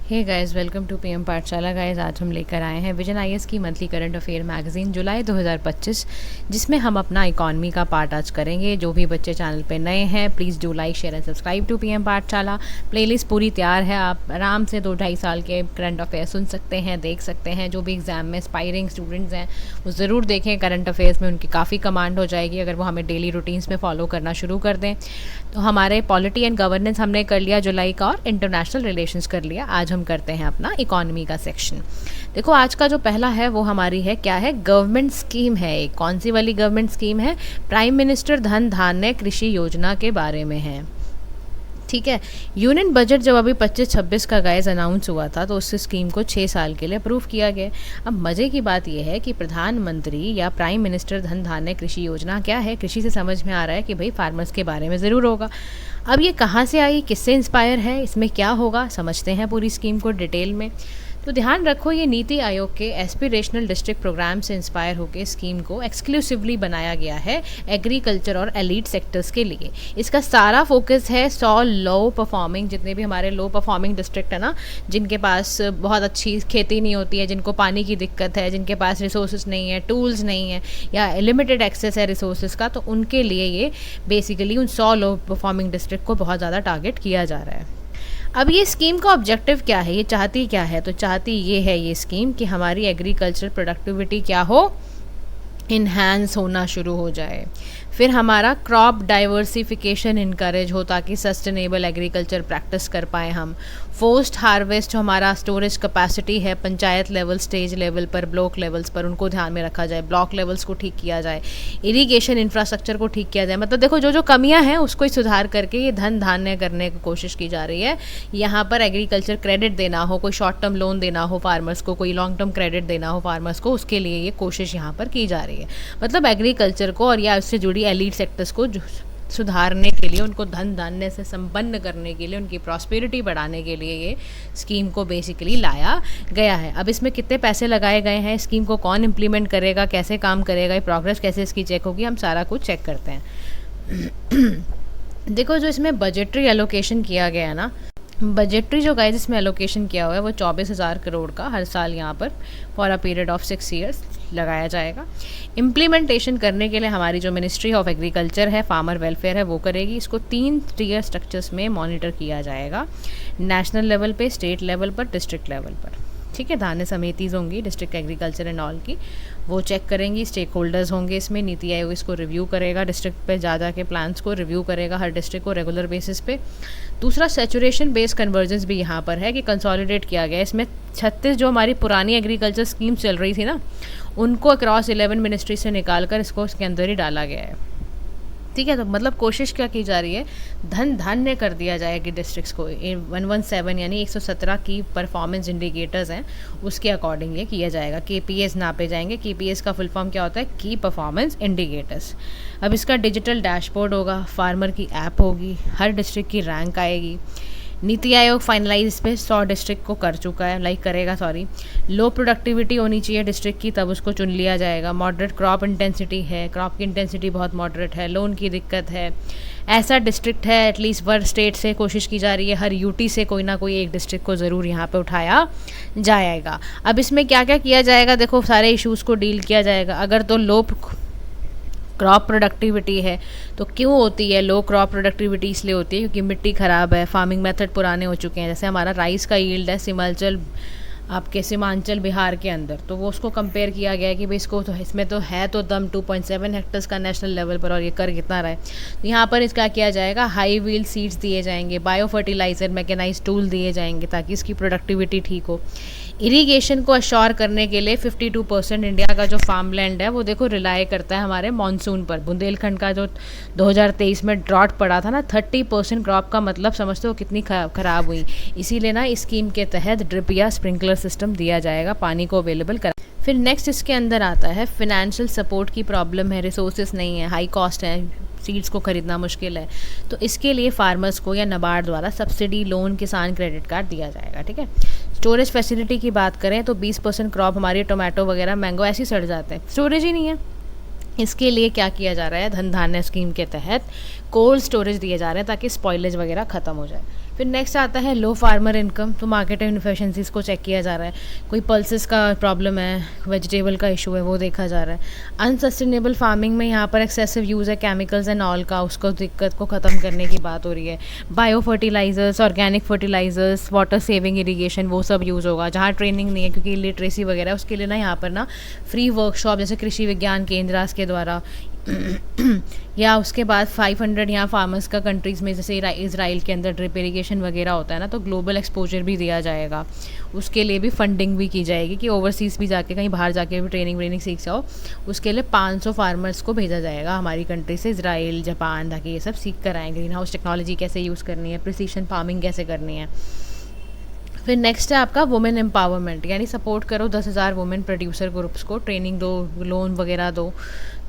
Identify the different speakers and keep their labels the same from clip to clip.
Speaker 1: Hey guys, welcome to PM Pathshala. Guys, आज हम लेकर आए हैं विजन आईएएस की मंथली करंट अफेयर मैगजीन जुलाई 2025, जिसमें हम अपना इकॉनमी का पार्ट आज करेंगे। जो भी बच्चे चैनल पे नए हैं, please do like share and subscribe to PM Pathshala. Playlist पूरी तैयार है, आप आराम से 2-2.5 साल के करंट अफेयर सुन सकते हैं, देख सकते हैं। जो भी एग्जाम में एस्पायरिंग स्टूडेंट्स हैं वो ज़रूर देखें। करंट अफेयर्स में उनकी काफ़ी कमांड हो जाएगी अगर वो हमें डेली रूटीन्स में फॉलो करना शुरू कर दें। तो हमारे पॉलिटी एंड गवर्नेंस हमने कर लिया जुलाई का, और इंटरनेशनल रिलेशंस कर लिया। आज हम करते हैं अपना इकोनॉमी का सेक्शन। देखो, आज का जो पहला है वो हमारी है, क्या है, गवर्नमेंट स्कीम है। एक कौन सी वाली गवर्नमेंट स्कीम है? प्राइम मिनिस्टर धन धान्य कृषि योजना के बारे में है। ठीक है, यूनियन बजट जब अभी 25-26 का गाइस अनाउंस हुआ था तो उस स्कीम को 6 साल के लिए अप्रूव किया गया। अब मज़े की बात यह है कि प्रधानमंत्री या प्राइम मिनिस्टर धन धान्य कृषि योजना क्या है? कृषि से समझ में आ रहा है कि भाई फार्मर्स के बारे में ज़रूर होगा। अब ये कहाँ से आई, किससे इंस्पायर है, इसमें क्या होगा, समझते हैं पूरी स्कीम को डिटेल में। तो ध्यान रखो, ये नीति आयोग के एस्पिरेशनल डिस्ट्रिक्ट प्रोग्राम से इंस्पायर होकर स्कीम को एक्सक्लूसिवली बनाया गया है एग्रीकल्चर और एलीट सेक्टर्स के लिए। इसका सारा फोकस है 100 लो परफॉर्मिंग, जितने भी हमारे लो परफॉर्मिंग डिस्ट्रिक्ट है ना, जिनके पास बहुत अच्छी खेती नहीं होती है, जिनको पानी की दिक्कत है, जिनके पास रिसोर्सेज नहीं है, टूल्स नहीं है, या लिमिटेड एक्सेस है रिसोर्सेज का, तो उनके लिए ये बेसिकली उन 100 लो परफॉर्मिंग डिस्ट्रिक्ट को बहुत ज़्यादा टारगेट किया जा रहा है। अब ये स्कीम का ऑब्जेक्टिव क्या है, ये चाहती क्या है? तो चाहती ये है ये स्कीम कि हमारी एग्रीकल्चर प्रोडक्टिविटी क्या हो, इन्हांस होना शुरू हो जाए। फिर हमारा क्रॉप डाइवर्सिफिकेशन इनकरेज हो ताकि सस्टेनेबल एग्रीकल्चर प्रैक्टिस कर पाए हम। फोर्स्ड हार्वेस्ट, जो हमारा स्टोरेज कैपेसिटी है पंचायत लेवल, स्टेज लेवल पर, ब्लॉक लेवल्स पर, उनको ध्यान में रखा जाए, ब्लॉक लेवल्स को ठीक किया जाए, इरिगेशन इंफ्रास्ट्रक्चर को ठीक किया जाए। मतलब देखो, जो जो कमियां हैं उसको ही सुधार करके ये धन धान्य करने की कोशिश की जा रही है। यहाँ पर एग्रीकल्चर क्रेडिट देना हो, कोई शॉर्ट टर्म लोन देना हो फार्मर्स को, कोई लॉन्ग टर्म क्रेडिट देना हो फार्मर्स को, उसके लिए ये कोशिश यहाँ पर की जा रही है। मतलब एग्रीकल्चर को और या उससे जुड़ी एलीट सेक्टर्स को सुधारने के लिए, उनको धन धान्य से संपन्न करने के लिए, उनकी प्रॉस्पेरिटी बढ़ाने के लिए ये स्कीम को बेसिकली लाया गया है। अब इसमें कितने पैसे लगाए गए हैं, स्कीम को कौन इम्प्लीमेंट करेगा, कैसे काम करेगा, ये प्रोग्रेस कैसे इसकी चेक होगी, हम सारा कुछ चेक करते हैं। देखो, जो इसमें बजटरी एलोकेशन किया गया है ना, बजटरी जो गाइस इसमें एलोकेशन किया हुआ है वो 24,000 करोड़ का हर साल यहाँ पर for a period of 6 years लगाया जाएगा। इम्प्लीमेंटेशन करने के लिए हमारी जो मिनिस्ट्री ऑफ एग्रीकल्चर है, फार्मर वेलफेयर है, वो करेगी। इसको 3 टीयर स्ट्रक्चर्स में मॉनिटर किया जाएगा, नेशनल लेवल पे, स्टेट लेवल पर, डिस्ट्रिक्ट लेवल पर। ठीक है, धान्य समितिज़ होंगी डिस्ट्रिक्ट एग्रीकल्चर एंड ऑल की, वो चेक करेंगी। स्टेक होल्डर्स होंगे इसमें, नीति आयोग इसको रिव्यू करेगा, डिस्ट्रिक्ट पे जा के प्लान्स को रिव्यू करेगा हर डिस्ट्रिक्ट को रेगुलर बेसिस पे। दूसरा, सैचुरेशन बेस्ड कन्वर्जेंस भी यहाँ पर है कि कंसोलिडेट किया गया। इसमें 36 जो हमारी पुरानी एग्रीकल्चर स्कीम चल रही थी ना, उनको अक्रॉस 11 मिनिस्ट्री से निकाल कर इसको इसके अंदर ही डाला गया है। ठीक है, तो मतलब कोशिश क्या की जा रही है, धन धान्य कर दिया जाएगी डिस्ट्रिक्ट्स को। 117 यानी 117 की परफॉर्मेंस इंडिकेटर्स हैं, उसके अकॉर्डिंग ये किया जाएगा। KPAs नापे जाएंगे। KPAs का फुल फॉर्म क्या होता है? की परफॉर्मेंस इंडिकेटर्स। अब इसका डिजिटल डैशबोर्ड होगा, फार्मर की ऐप होगी, हर डिस्ट्रिक्ट की रैंक आएगी। नीति आयोग फाइनलाइज इस पे 100 डिस्ट्रिक्ट को कर चुका है, करेगा। लो प्रोडक्टिविटी होनी चाहिए डिस्ट्रिक्ट की, तब उसको चुन लिया जाएगा। मॉडरेट क्रॉप इंटेंसिटी है, क्रॉप की इंटेंसिटी बहुत मॉडरेट है, लोन की दिक्कत है, ऐसा डिस्ट्रिक्ट है। एटलीस्ट वर स्टेट से कोशिश की जा रही है, हर यूटी से कोई ना कोई एक डिस्ट्रिक्ट को ज़रूर यहाँ पे उठाया जाएगा। अब इसमें क्या क्या किया जाएगा, देखो सारे इशूज़ को डील किया जाएगा। अगर तो लो क्रॉप प्रोडक्टिविटी है, तो क्यों होती है लो क्रॉप प्रोडक्टिविटी? इसलिए होती है क्योंकि मिट्टी ख़राब है, फार्मिंग मेथड पुराने हो चुके हैं। जैसे हमारा राइस का यील्ड है सीमांचल बिहार के अंदर, तो वो उसको कंपेयर किया गया है कि भाई इसको तो इसमें तो है तो दम 2.7 हेक्टर्स का नेशनल लेवल पर, और ये कर कितना रहा है। तो यहाँ पर इसका किया जाएगा, हाई व्हील सीड्स दिए जाएंगे, बायो फर्टिलाइज़र, मैकेनाइज टूल दिए जाएंगे ताकि इसकी प्रोडक्टिविटी ठीक हो। इरिगेशन को अश्योर करने के लिए 52% इंडिया का जो फार्म लैंड है वो देखो रिलाय करता है हमारे मानसून पर। बुंदेलखंड का जो 2023 में ड्रॉट पड़ा था ना, 30% क्रॉप का मतलब समझते हो कितनी ख़राब हुई। इसीलिए ना इस स्कीम के तहत ड्रिप या स्प्रिंकलर सिस्टम दिया जाएगा, पानी को अवेलेबल करा। फिर नेक्स्ट इसके अंदर आता है फिनेंशियल सपोर्ट की प्रॉब्लम है, रिसोर्सेज नहीं है, हाई कॉस्ट है, सीड्स को खरीदना मुश्किल है, तो इसके लिए फार्मर्स को या नाबार्ड द्वारा सब्सिडी लोन, किसान क्रेडिट कार्ड दिया जाएगा। ठीक है, स्टोरेज फैसिलिटी की बात करें तो 20% क्रॉप हमारी टोमेटो वगैरह मैंगो ऐसे ही सड़ जाते हैं, स्टोरेज ही नहीं है। इसके लिए क्या किया जा रहा है, धन धान्य स्कीम के तहत कोल्ड स्टोरेज दिए जा रहे हैं ताकि स्पॉइलेज वगैरह ख़त्म हो जाए। फिर नेक्स्ट आता है लो फार्मर इनकम, तो मार्केट इनफिशिएंसीज को चेक किया जा रहा है, कोई पल्सेस का प्रॉब्लम है, वेजिटेबल का इशू है, वो देखा जा रहा है। अनसस्टेनेबल फार्मिंग में यहाँ पर एक्सेसिव यूज़ है केमिकल्स एंड ऑल का, उसको दिक्कत को ख़त्म करने की बात हो रही है। Bio fertilizers, organic fertilizers, water saving irrigation, वो सब यूज़ होगा। जहाँ ट्रेनिंग नहीं है क्योंकि लिटरेसी वगैरह, उसके लिए ना यहाँ पर ना फ्री वर्कशॉप जैसे कृषि विज्ञान केंद्र के द्वारा या उसके बाद 500 यहाँ फार्मर्स का कंट्रीज़ में जैसे इसराइल के अंदर ड्रिप इरिगेशन वगैरह होता है ना, तो ग्लोबल एक्सपोजर भी दिया जाएगा, उसके लिए भी फंडिंग भी की जाएगी कि ओवरसीज़ भी जाके कहीं बाहर जाके भी ट्रेनिंग सीख जाओ। उसके लिए 500 फार्मर्स को भेजा जाएगा हमारी कंट्री से, इसराइल, जापान, ताकि ये सब सीख कर आएँ ग्रीन हाउस टेक्नोलॉजी कैसे यूज़ करनी है, प्रिसीशन फार्मिंग कैसे करनी है। फिर नेक्स्ट है आपका वुमेन एम्पावरमेंट, यानी सपोर्ट करो 10,000 वुमेन प्रोड्यूसर ग्रुप्स को, ट्रेनिंग दो, लोन वगैरह दो,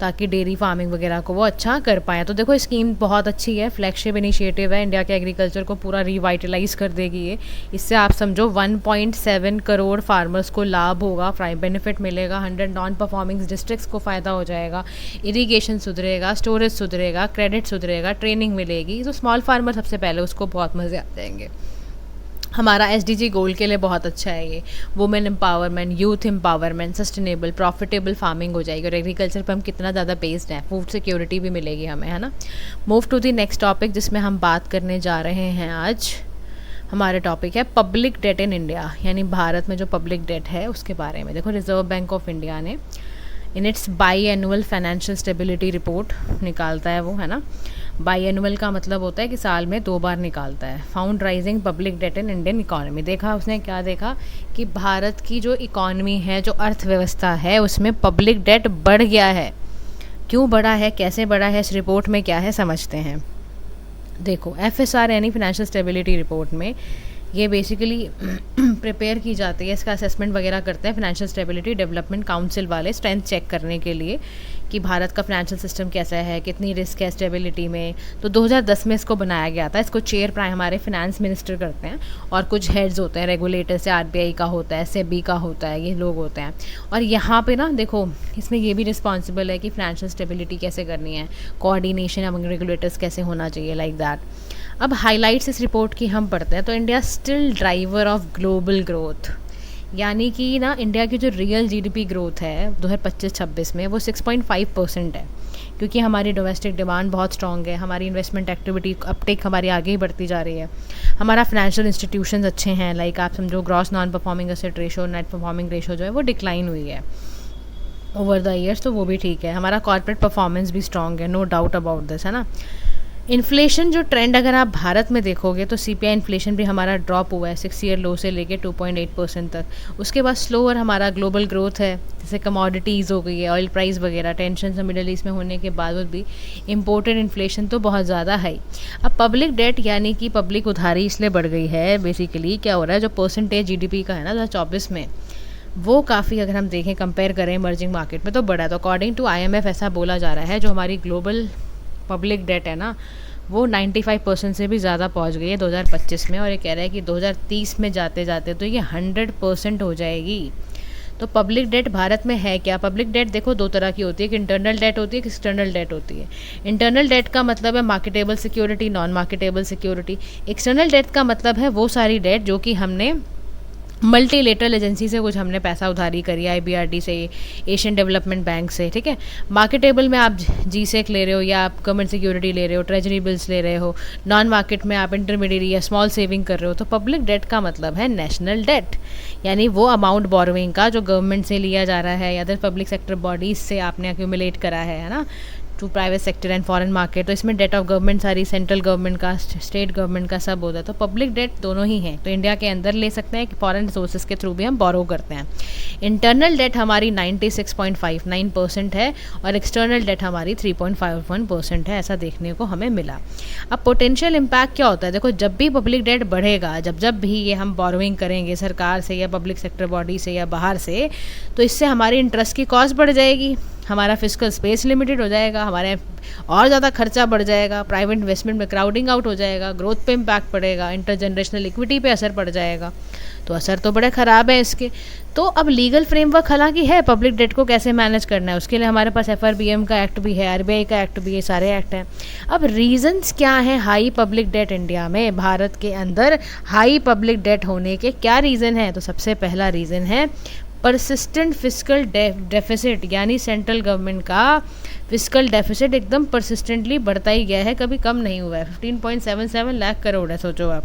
Speaker 1: ताकि डेयरी फार्मिंग वगैरह को वो अच्छा कर पाएँ। तो देखो स्कीम बहुत अच्छी है, फ्लैगशिप इनिशिएटिव है, इंडिया के एग्रीकल्चर को पूरा रिवाइटलाइज कर देगी ये। इससे आप समझो 1.7 करोड़ फार्मर्स को लाभ होगा, प्राइम बेनिफिट मिलेगा, 100 नॉन परफॉर्मिंग डिस्ट्रिक्ट्स को फ़ायदा हो जाएगा, इरीगेशन सुधरेगा, स्टोरेज सुधरेगा, क्रेडिट सुधरेगा, ट्रेनिंग मिलेगी। तो स्मॉल फार्मर सबसे पहले उसको बहुत मज़े आ जाएंगे। हमारा SDG गोल के लिए बहुत अच्छा है ये, women empowerment, youth empowerment, sustainable profitable farming हो जाएगी, और एग्रीकल्चर पर हम कितना ज़्यादा बेस्ड हैं, फूड सिक्योरिटी भी मिलेगी हमें, है ना। Move to the next topic जिसमें हम बात करने जा रहे हैं आज। हमारे टॉपिक है पब्लिक डेट इन इंडिया, यानी भारत में जो पब्लिक डेट है उसके बारे में। देखो रिजर्व बैंक ऑफ इंडिया ने in its by annual financial stability report निकालता है वो, है ना। बाई एनुअल का मतलब होता है कि साल में 2 बार निकालता है। Found rising public debt in Indian economy, देखा उसने क्या देखा कि भारत की जो इकोनॉमी है, जो अर्थव्यवस्था है, उसमें पब्लिक डेट बढ़ गया है। क्यों बढ़ा है, कैसे बढ़ा है, इस रिपोर्ट में क्या है समझते हैं। देखो FSR यानी फाइनेंशियल स्टेबिलिटी रिपोर्ट में ये बेसिकली प्रिपेयर की जाती है, इसका असेसमेंट वगैरह करते हैं फाइनेंशियल स्टेबिलिटी डेवलपमेंट काउंसिल वाले, स्ट्रेंथ चेक करने के लिए कि भारत का फाइनेंशियल सिस्टम कैसा है, कितनी रिस्क है स्टेबिलिटी में। तो 2010 में इसको बनाया गया था। इसको चेयर प्राइम हमारे फाइनेंस मिनिस्टर करते हैं, और कुछ हेड्स होते हैं रेगुलेटर से, RBI का होता है, SEBI का होता है, ये लोग होते हैं। और यहाँ पे ना देखो इसमें ये भी रिस्पॉन्सिबल है कि फाइनेंशियल स्टेबिलिटी कैसे करनी है, कोऑर्डिनेशन अमंग रेगुलेटर्स कैसे होना चाहिए, लाइक दैट। अब हाइलाइट्स इस रिपोर्ट की हम पढ़ते हैं, तो India still driver of global growth, यानी कि ना इंडिया की जो रियल GDP ग्रोथ है 2025-26 में वो 6.5% है, क्योंकि हमारी डोमेस्टिक डिमांड बहुत स्ट्रॉन्ग है, हमारी इन्वेस्टमेंट एक्टिविटी अपटेक हमारी आगे ही बढ़ती जा रही है, हमारा फाइनेंशियल इंस्टीट्यूशंस अच्छे हैं, लाइक आप समझो gross non performing asset ratio, net performing ratio जो है वो डिक्लाइन हुई है ओवर द ईयर्स, तो वो भी ठीक है। हमारा कॉर्पोरेट परफॉर्मेंस भी स्ट्रॉन्ग है, नो डाउट अबाउट दिस, है ना। इन्फ्लेशन जो ट्रेंड अगर आप भारत में देखोगे तो CPI इन्फ्लेशन भी हमारा ड्रॉप हुआ है 6 ईयर लो से लेके 2.8% तक। उसके बाद स्लोअर हमारा ग्लोबल ग्रोथ है, जैसे कमोडिटीज़ हो गई है, ऑयल प्राइस वगैरह, टेंशन मिडल ईस्ट में होने के बावजूद भी इम्पोर्टेड इन्फ्लेशन तो बहुत ज़्यादा है। अब पब्लिक डेट यानी कि पब्लिक उधारी इसलिए बढ़ गई है, बेसिकली क्या हो रहा है, जो परसेंटेज GDP का है ना 2024 में, वो काफ़ी अगर हम देखें कंपेयर करें इमर्जिंग मार्केट में तो बढ़ा है। तो अकॉर्डिंग टू IMF ऐसा बोला जा रहा है जो हमारी ग्लोबल पब्लिक डेट है ना वो 95% से भी ज़्यादा पहुंच गई है 2025 में, और ये कह रहा है कि 2030 में जाते जाते तो ये 100% हो जाएगी। तो पब्लिक डेट भारत में है क्या, पब्लिक डेट देखो 2 तरह की होती है, कि इंटरनल डेट होती है, कि एक्सटर्नल डेट होती है। इंटरनल डेट का मतलब है marketable security, non marketable security. External debt का मतलब है वो सारी डेट जो कि हमने मल्टीलेटरल एजेंसी से कुछ हमने पैसा उधारी करी, IBRD से, एशियन डेवलपमेंट बैंक से, ठीक है। मार्केटेबल में आप GSEC ले रहे हो, या आप गवर्नमेंट सिक्योरिटी ले रहे हो, ट्रेजरी बिल्स ले रहे हो। नॉन मार्केट में आप इंटरमीडिएट या स्मॉल सेविंग कर रहे हो। तो पब्लिक डेट का मतलब है नेशनल डेट, यानी वो अमाउंट बोरोइंग का जो गवर्नमेंट से लिया जा रहा है या अदर पब्लिक सेक्टर बॉडीज से आपने एक्यूमुलेट करा है ना, to private sector and foreign market. तो इसमें डेट ऑफ गवर्नमेंट सारी सेंट्रल गवर्नमेंट का, स्टेट गवर्नमेंट का सब होता है। तो पब्लिक डेट दोनों ही हैं, तो इंडिया के अंदर ले सकते हैं कि फॉरेन रिसोर्सेज के थ्रू भी हम बोरो करते हैं। इंटरनल डेट हमारी 96.59% है, और एक्सटर्नल डेट हमारी 3.51% है, ऐसा देखने को हमें मिला। अब पोटेंशियल इम्पैक्ट क्या होता है, देखो जब भी पब्लिक डेट बढ़ेगा, जब भी ये हम बोरोइंग करेंगे सरकार से या पब्लिक सेक्टर बॉडी से या बाहर से, तो इससे हमारी इंटरेस्ट की कॉस्ट बढ़ जाएगी, हमारा फिजिकल स्पेस लिमिटेड हो जाएगा, हमारे और ज़्यादा खर्चा बढ़ जाएगा, प्राइवेट इन्वेस्टमेंट में क्राउडिंग आउट हो जाएगा, ग्रोथ पे इम्पैक्ट पड़ेगा, इंटरजनरेशनल इक्विटी पे असर पड़ जाएगा। तो असर तो बड़े ख़राब है इसके। तो अब लीगल फ्रेमवर्क हालांकि है पब्लिक डेट को कैसे मैनेज करना है, उसके लिए हमारे पास FRBM का एक्ट भी है, RBI का एक्ट भी है, सारे एक्ट हैं। अब रीजंस क्या हैं हाई पब्लिक डेट इंडिया में, भारत के अंदर हाई पब्लिक डेट होने के क्या रीज़न है? तो सबसे पहला रीज़न है परसिस्टेंट फिजिकल डेफिसिट, यानी सेंट्रल गवर्नमेंट का फिजिकल डेफिसिट एकदम परसिस्टेंटली बढ़ता ही गया है, कभी कम नहीं हुआ है। 15.77 लाख करोड़ है, सोचो आप।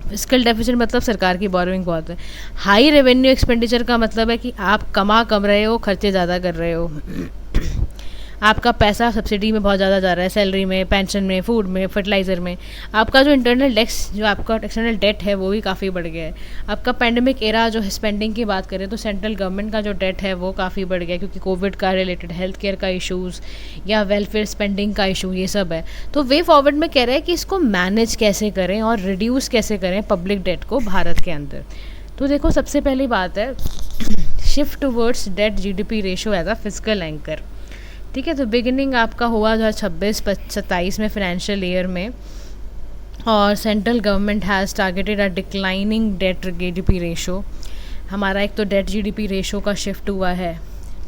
Speaker 1: फिजिकल डेफिसिट मतलब सरकार की बोरोइंग बहुत है। हाई रेवेन्यू एक्सपेंडिचर का मतलब है कि आप कम रहे हो, खर्चे ज़्यादा कर रहे हो। आपका पैसा सब्सिडी में बहुत ज़्यादा जा रहा है, सैलरी में, पेंशन में, फूड में, फर्टिलाइज़र में। आपका जो इंटरनल टैक्स, जो आपका एक्सटर्नल डेट है वो भी काफ़ी बढ़ गया है। आपका पेंडेमिक एरा जो स्पेंडिंग की बात करें तो सेंट्रल गवर्नमेंट का जो डेट है वो काफ़ी बढ़ गया, क्योंकि कोविड का रिलेटेड हेल्थ केयर का इशूज़ या वेलफेयर स्पेंडिंग का इशू, ये सब है। तो वे फॉरवर्ड में कह रहे हैं कि इसको मैनेज कैसे करें और रिड्यूस कैसे करें पब्लिक डेट को भारत के अंदर। तो देखो, सबसे पहली बात है shift towards debt GDP ratio as a physical anchor. ठीक है, तो बिगिनिंग आपका हुआ 2026-27 में फाइनेंशियल ईयर में, और central government has targeted a declining debt GDP ratio. हमारा एक तो डेट GDP रेशो का शिफ्ट हुआ है,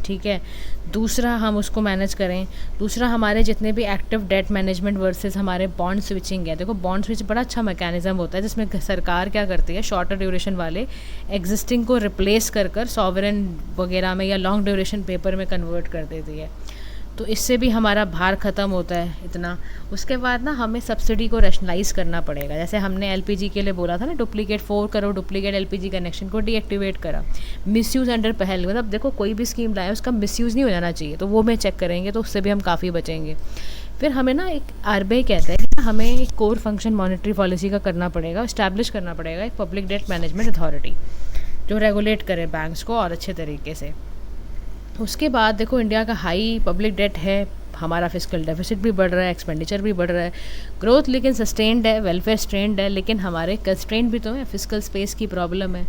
Speaker 1: ठीक है। दूसरा, हम उसको मैनेज करें। दूसरा, हमारे जितने भी एक्टिव डेट मैनेजमेंट वर्सेस हमारे बॉन्ड स्विचिंग है। देखो, बॉन्ड स्विच बड़ा अच्छा मैकेनिज्म होता है जिसमें सरकार क्या करती है, शॉर्टर ड्यूरेशन वाले एग्जिस्टिंग को रिप्लेस कर सॉवरेन वगैरह में या लॉन्ग ड्यूरेशन पेपर में कन्वर्ट कर देती है। तो इससे भी हमारा भार ख़त्म होता है इतना। उसके बाद ना हमें सब्सिडी को रैशनलाइज़ करना पड़ेगा। जैसे हमने LPG के लिए बोला था ना, duplicate 4 crore duplicate LPG connection को डीएक्टिवेट करा। मिसयूज़ अंडर पहल, मतलब देखो कोई भी स्कीम लाए उसका मिसयूज़ नहीं हो जाना चाहिए, तो वो मैं चेक करेंगे, तो उससे भी हम काफ़ी बचेंगे। फिर हमें ना एक RBI कहता है कि हमें एक कोर फंक्शन मॉनेटरी पॉलिसी का करना पड़ेगा, इस्टेब्लिश करना पड़ेगा एक पब्लिक डेट मैनेजमेंट अथॉरिटी जो रेगुलेट करे बैंक्स को और अच्छे तरीके से। उसके बाद देखो, इंडिया का हाई पब्लिक डेट है, हमारा फिजिकल डेफिसिट भी बढ़ रहा है, एक्सपेंडिचर भी बढ़ रहा है, ग्रोथ लेकिन सस्टेन्ड है, वेलफेयर स्ट्रेंड है, लेकिन हमारे कंस्ट्रेंट भी तो है, फिजिकल स्पेस की प्रॉब्लम है,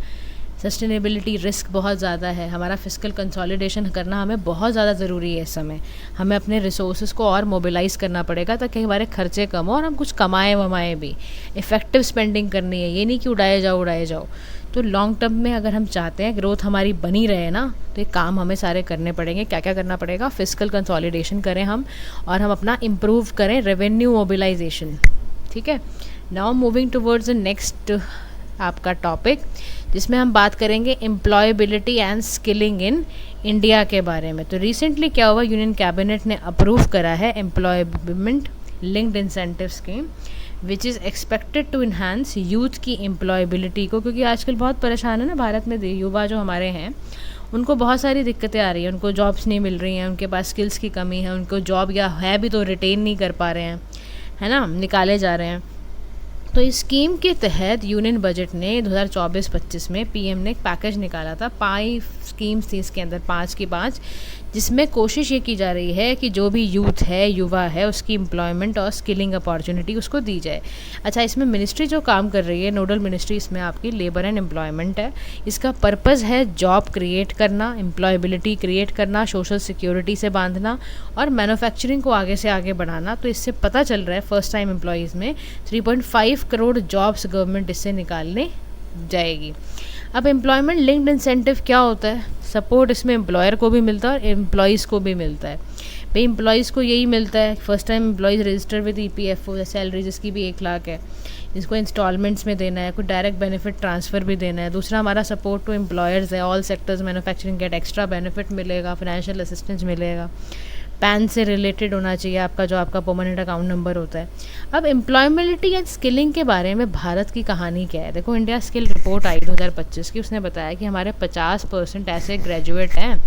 Speaker 1: सस्टेनेबिलिटी रिस्क बहुत ज़्यादा है। हमारा फिजिकल कंसोलिडेशन करना हमें बहुत ज़्यादा ज़रूरी है इस समय। हमें अपने रिसोर्सेज को और मोबिलाइज़ करना पड़ेगा ताकि हमारे खर्चे कम हो और हम कुछ कमाएँ वमाएँ भी। इफ़ेक्टिव स्पेंडिंग करनी है, ये नहीं कि उड़ाए जाओ। तो लॉन्ग टर्म में अगर हम चाहते हैं ग्रोथ हमारी बनी रहे ना, तो ये काम हमें सारे करने पड़ेंगे। क्या क्या करना पड़ेगा? फिजिकल कंसोलिडेशन करें हम, और हम अपना इम्प्रूव करें रेवेन्यू मोबिलाइजेशन। ठीक है, now moving towards the next आपका टॉपिक, जिसमें हम बात करेंगे employability and skilling in India के बारे में। तो रिसेंटली क्या हुआ, यूनियन कैबिनेट ने अप्रूव करा है employment linked incentive scheme which is expected to enhance youth की एम्प्लॉयबिलिटी को, क्योंकि आजकल बहुत परेशान है ना भारत में युवा जो हमारे हैं, उनको बहुत सारी दिक्कतें आ रही हैं, उनको जॉब्स नहीं मिल रही हैं, उनके पास स्किल्स की कमी है, उनको जॉब या है भी तो रिटेन नहीं कर पा रहे हैं, है ना, निकाले जा रहे हैं। तो इस स्कीम के तहत यूनियन बजट ने 2024-25 में PM ने एक पैकेज निकाला था। 5 स्कीम्स थी इसके अंदर, 5 की 5, जिसमें कोशिश ये की जा रही है कि जो भी यूथ है, युवा है, उसकी एम्प्लॉयमेंट और स्किलिंग अपॉर्चुनिटी उसको दी जाए। अच्छा, इसमें मिनिस्ट्री जो काम कर रही है, नोडल मिनिस्ट्री इसमें आपकी लेबर एंड एम्प्लॉयमेंट है। इसका पर्पज़ है जॉब क्रिएट करना, एम्प्लॉयबिलिटी क्रिएट करना, सोशल सिक्योरिटी से बांधना और मैन्युफैक्चरिंग को आगे से आगे बढ़ाना। तो इससे पता चल रहा है फर्स्ट टाइम एम्प्लॉयज़ में 3.5 करोड़ जॉब्स गवर्नमेंट इससे निकालने जाएगी। अब एम्प्लॉयमेंट लिंक्ड इंसेंटिव क्या होता है? सपोर्ट इसमें एम्प्लॉयर को भी मिलता है और एम्प्लॉयज़ को भी मिलता है। भाई एम्प्लॉयज़ को यही मिलता है, first time employees register with EPFO, salary जिसकी भी 1 लाख है, इसको इंस्टॉलमेंट्स में देना है, कुछ डायरेक्ट बेनिफिट ट्रांसफ़र भी देना है। दूसरा हमारा सपोर्ट टू एम्प्लॉयर्स है, all sectors manufacturing get extra benefit मिलेगा, फाइनेंशियल असिस्टेंस मिलेगा। पैन से रिलेटेड होना चाहिए आपका, जो आपका परमानेंट अकाउंट नंबर होता है। अब एम्प्लॉयबिलिटी एंड स्किलिंग के बारे में भारत की कहानी क्या है? देखो, इंडिया स्किल रिपोर्ट आई 2025 की, उसने बताया कि हमारे 50% ऐसे ग्रेजुएट हैं,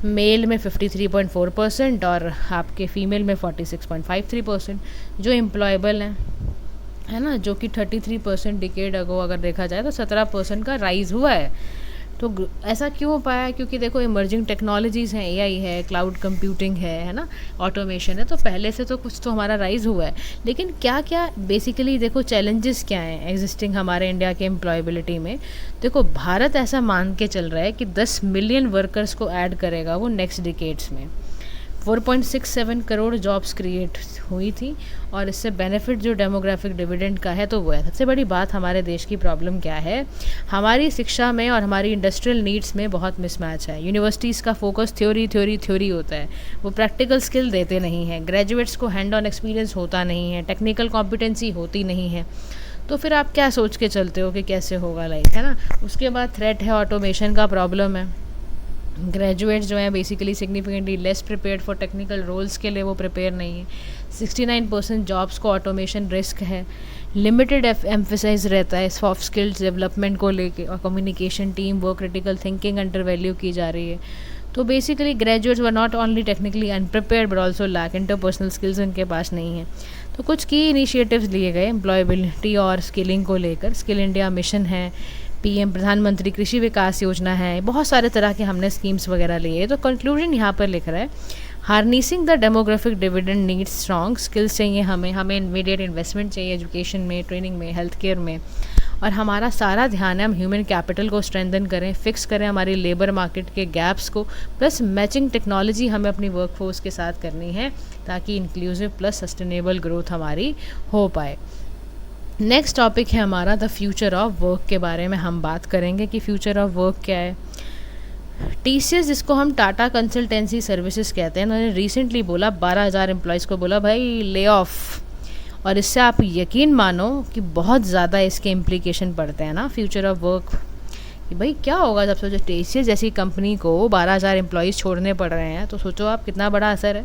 Speaker 1: मेल में 53.4% और आपके फीमेल में 46.53%, जो एम्प्लॉयबल हैं, है ना, जो कि 33% डिकेड अगो अगर देखा जाए तो 17% का राइज़ हुआ है। तो ऐसा क्यों हो पाया? क्योंकि देखो इमर्जिंग टेक्नोलॉजीज़ हैं, एआई है, क्लाउड कंप्यूटिंग है ना, ऑटोमेशन है, तो पहले से तो कुछ तो हमारा राइज हुआ है। लेकिन क्या क्या बेसिकली देखो चैलेंजेस क्या हैं एग्जिस्टिंग हमारे इंडिया के एम्प्लॉयबिलिटी में। देखो भारत ऐसा मान के चल रहा है कि 10 मिलियन वर्कर्स को ऐड करेगा वो नेक्स्ट डिकेड्स में। 4.67 करोड़ जॉब्स क्रिएट हुई थी, और इससे बेनिफिट जो डेमोग्राफिक डिविडेंड का है तो वो है। सबसे बड़ी बात हमारे देश की प्रॉब्लम क्या है, हमारी शिक्षा में और हमारी इंडस्ट्रियल नीड्स में बहुत मिसमैच है। यूनिवर्सिटीज़ का फोकस थ्योरी होता है, वो प्रैक्टिकल स्किल देते नहीं हैं, ग्रेजुएट्स को हैंड ऑन एक्सपीरियंस होता नहीं है, टेक्निकल कॉम्पिटेंसी होती नहीं है। तो फिर आप क्या सोच के चलते हो कि कैसे होगा लाइफ, है ना। उसके बाद थ्रेट है, ऑटोमेशन का प्रॉब्लम है। ग्रेजुएट्स जो हैं basically significantly less prepared for technical roles के लिए वो प्रिपेयर नहीं है। 69% जॉब्स को ऑटोमेशन रिस्क है। लिमिटेड एम्फेसाइज रहता है सॉफ्ट स्किल्स डेवलपमेंट को लेके, और communication, team work, critical thinking under value की जा रही है। तो basically graduates were not only technically unprepared but also lack interpersonal skills उनके पास नहीं है। तो कुछ की इनिशिएटिव्स लिए गए एम्प्लॉयबिलिटी और स्किलिंग को लेकर। स्किल इंडिया मिशन है, पीएम प्रधानमंत्री कृषि विकास योजना है, बहुत सारे तरह के हमने स्कीम्स वगैरह लिए। तो कंक्लूजन यहाँ पर लिख रहा है, harnessing the demographic dividend needs strong skills चाहिए हमें इमीडिएट इन्वेस्टमेंट चाहिए एजुकेशन में, ट्रेनिंग में, हेल्थ केयर में, और हमारा सारा ध्यान है हम ह्यूमन कैपिटल को स्ट्रेंथन करें, फिक्स करें हमारी लेबर मार्केट के गैप्स को, प्लस मैचिंग टेक्नोलॉजी हमें अपनी वर्कफोर्स के साथ करनी है ताकि इंक्लूसिव प्लस सस्टेनेबल ग्रोथ हमारी हो पाए। नेक्स्ट टॉपिक है हमारा द फ्यूचर ऑफ वर्क के बारे में हम बात करेंगे कि फ्यूचर ऑफ वर्क क्या है। टीसीएस, जिसको हम टाटा कंसल्टेंसी सर्विसेज कहते हैं, उन्होंने रिसेंटली बोला 12,000 एम्प्लॉयज़ को बोला भाई ले ऑफ, और इससे आप यकीन मानो कि बहुत ज़्यादा इसके इम्प्लीकेशन पड़ते हैं ना फ्यूचर ऑफ वर्क कि भाई क्या होगा जब सोचो टीसीएस जैसी कंपनी को 12,000 एम्प्लॉयज़ छोड़ने पड़ रहे हैं, तो सोचो आप कितना बड़ा असर है।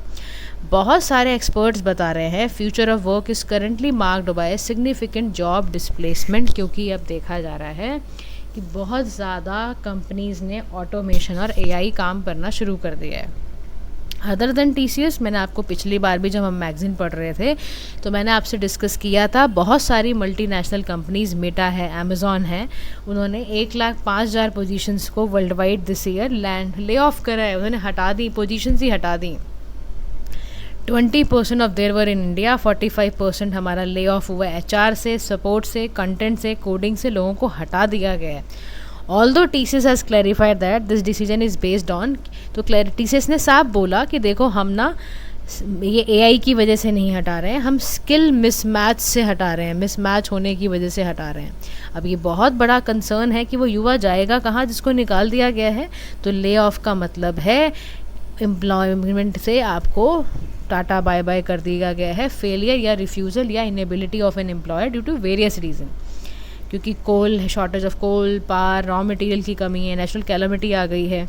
Speaker 1: बहुत सारे एक्सपर्ट्स बता रहे हैं future of work is currently marked by significant job displacement, क्योंकि अब देखा जा रहा है कि बहुत ज़्यादा कंपनीज़ ने ऑटोमेशन और एआई काम करना शुरू कर दिया है। अदर देन टीसीएस, मैंने आपको पिछली बार भी जब हम मैगज़ीन पढ़ रहे थे तो मैंने आपसे डिस्कस किया था, बहुत सारी मल्टीनेशनल कंपनीज़, मेटा है, अमेज़ॉन है, उन्होंने 1,05,000 पोजीशंस को world wide this year lay off करा है, उन्होंने हटा दी, पोजीशंस ही हटा दी। 20% of their were in India, 45% हमारा ले ऑफ हुआ है एचआर से, सपोर्ट से, कंटेंट से, कोडिंग से, लोगों को हटा दिया गया है। Although TCS has clarified that this decision is based on, तो टीसीएस ने साफ बोला कि देखो हम ना ये एआई की वजह से नहीं हटा रहे हैं, हम स्किल मिसमैच से हटा रहे हैं, मिसमैच होने की वजह से हटा रहे हैं। अब ये बहुत बड़ा कंसर्न है कि वो युवा जाएगा कहाँ जिसको निकाल दिया गया है। तो ले ऑफ का मतलब है एम्प्लॉयमेंट से आपको टाटा बाय बाय कर दिया गया है, फेलियर या रिफ्यूज़ल या inability of an employer due to various reason, क्योंकि coal, shortage of coal, power, raw material की कमी है, नेशनल कैलामिटी आ गई है